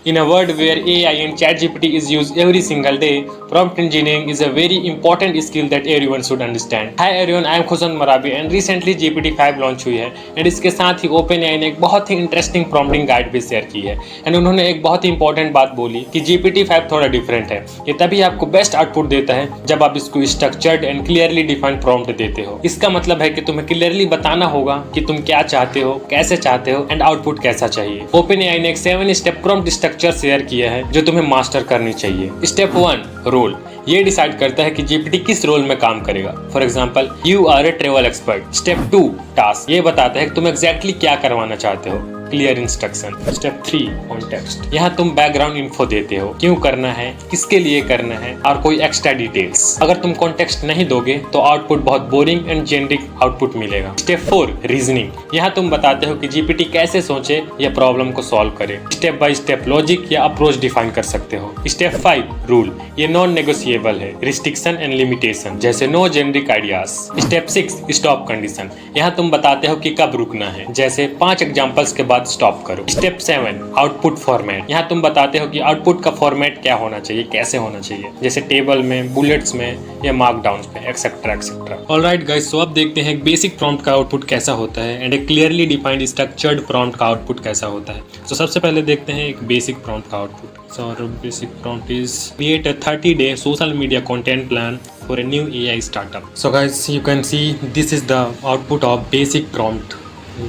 In a world where AI and ChatGPT is used every single day, prompt engineering is a very important skill that everyone should understand. Hi everyone, I am Khuzan Marabi and recently GPT-5 launch हुई है and इसके साथ ही OpenAI ने एक बहुत ही interesting prompting guide भी share की है एंड उन्होंने एक बहुत ही इंपॉर्टेंट बात बोली कि GPT-5 थोड़ा डिफरेंट है। ये तभी आपको बेस्ट आउटपुट देता है जब आप इसको structured and clearly defined prompt देते हो। इसका मतलब है कि तुम्हें क्लियरली बताना होगा कि तुम क्या चाहते हो, कैसे चाहते हो एंड आउटपुट कैसा चाहिए। OpenAI ने एक 7 स्टेप प्रॉम्प्ट स्ट्रक्चर शेयर किया है जो तुम्हें मास्टर करनी चाहिए। स्टेप 1 रोल, ये डिसाइड करता है कि जीपीटी किस रोल में काम करेगा। For example you are a travel expert. Step 2 task, ये बताता है कि तुम एग्जैक्टली क्या करवाना चाहते हो, क्लियर इंस्ट्रक्शन। स्टेप 3 कॉन्टेक्स्ट, यहाँ तुम बैकग्राउंड इन्फो देते हो, क्यों करना है, किसके लिए करना है और कोई एक्स्ट्रा डिटेल्स। अगर तुम कॉन्टेक्स्ट नहीं दोगे तो आउटपुट बहुत बोरिंग एंड जेनरिक आउटपुट मिलेगा। स्टेप 4 रीजनिंग, यहाँ तुम बताते हो कि जीपीटी कैसे सोचे या प्रॉब्लम को सॉल्व करे। स्टेप बाय स्टेप लॉजिक या अप्रोच डिफाइन कर सकते हो। स्टेप 5 रूल, ये नॉन नेगोशिएबल है, रिस्ट्रिक्शन एंड लिमिटेशन जैसे no generic ideas. Step 6 stop condition, यहाँ तुम बताते हो कि कब रुकना है, जैसे 5 एग्जांपल्स के बाद स्टॉप करो। स्टेप 7 आउटपुट फॉर्मेट, यहाँ तुम बताते हो कि आउटपुट का फॉर्मेट क्या होना चाहिए, कैसे होना चाहिए, जैसे टेबल में, बुलेट्स में या मार्कडाउन में, एक्सेट्रा एक्सेट्रा। ऑलराइट गाइस, सो अब देखते हैं एक बेसिक प्रॉम्प्ट का आउटपुट कैसा होता है एंड एक क्लियरली डिफाइंड स्ट्रक्चर्ड प्रॉम्प्ट का आउटपुट कैसा होता है। तो सबसे पहले देखते हैं एक बेसिक प्रॉम्प्ट का output. So our basic prompt is create a 30-day social media content plan for a new AI startup. So guys, you can see this is the output of basic prompt.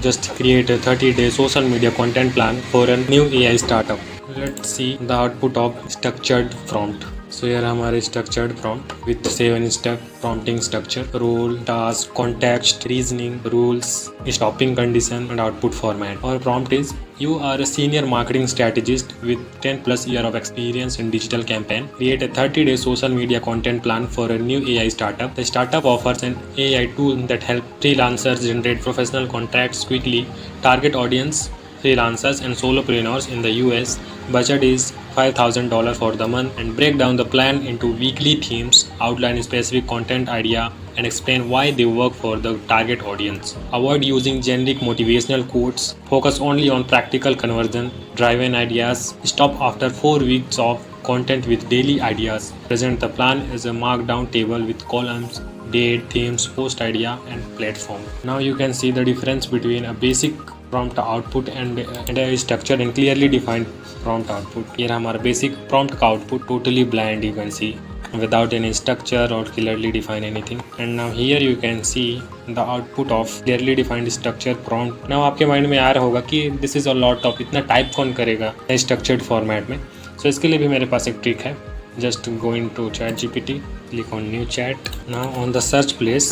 Just create a 30-day social media content plan for a new AI startup. Let's see the output of structured prompt. So here हमारे structured prompt with 7 step prompting structure, role, task, context, reasoning, rules, stopping condition and output format. Our prompt is: you are a senior marketing strategist with 10+ year of experience in digital campaign. Create a 30-day social media content plan for a new AI startup. The startup offers an AI tool that helps freelancers generate professional contracts quickly. Target audience: freelancers and solopreneurs in the US. Budget is $5,000 for the month, and break down the plan into weekly themes, outline specific content idea and explain why they work for the target audience. Avoid using generic motivational quotes. Focus only on practical conversion driven ideas. Stop after 4 weeks of content with daily ideas. Present the plan as a markdown table with columns, date, themes, post idea and platform. Now you can see the difference between a basic prompt output and a structured and clearly defined prompt output. Here हमारा basic prompt का output totally bland, you can see, without any structure or clearly define anything. And now here you can see the output of clearly defined structure prompt. Now आपके mind में आ रहा होगा कि this is a lot of, इतना type कौन करेगा structured format में। So इसके लिए भी मेरे पास एक ट्रिक है। Just go into ChatGPT, click on new chat. Now on the search place,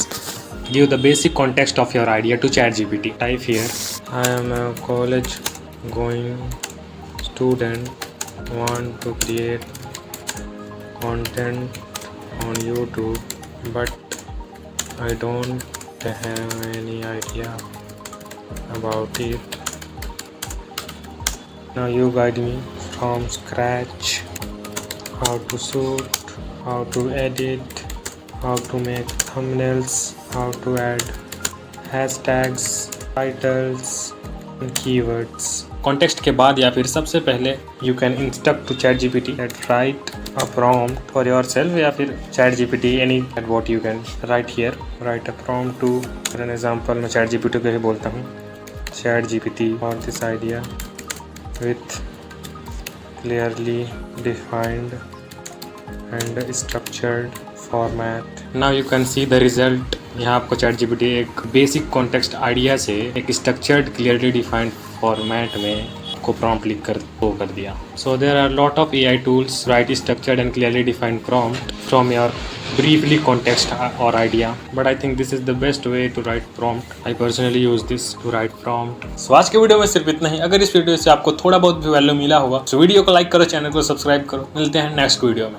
give the basic context of your idea to ChatGPT. Type here: I am a college going student, want to create content on YouTube, but I don't have any idea about it. Now you guide me from scratch, how to shoot, how to edit, how to make thumbnails, how to add hashtags, titles and keywords. Context के बाद या फिर सबसे पहले you can instruct to ChatGPT that write a prompt for yourself, या फिर ChatGPT any at what you can write here. Write a prompt to, for an example मैं ChatGPT को ही बोलता हूँ, ChatGPT for this idea with clearly defined and structured format. Now you can see the result. यहाँ आपको ChatGPT एक basic context idea से एक structured clearly defined format में को प्रॉम्प्ट लिख कर वो कर दिया. So there are lot of AI tools write structured and clearly defined prompt from your briefly context or idea, but I think this is the best way to write prompt. I personally use this to write prompt. So आज के video में सिर्फ इतना ही. अगर इस video से आपको थोड़ा बहुत भी वैल्यू मिला होगा तो वीडियो को लाइक करो, चैनल को सब्सक्राइब करो. मिलते हैं नेक्स्ट वीडियो में.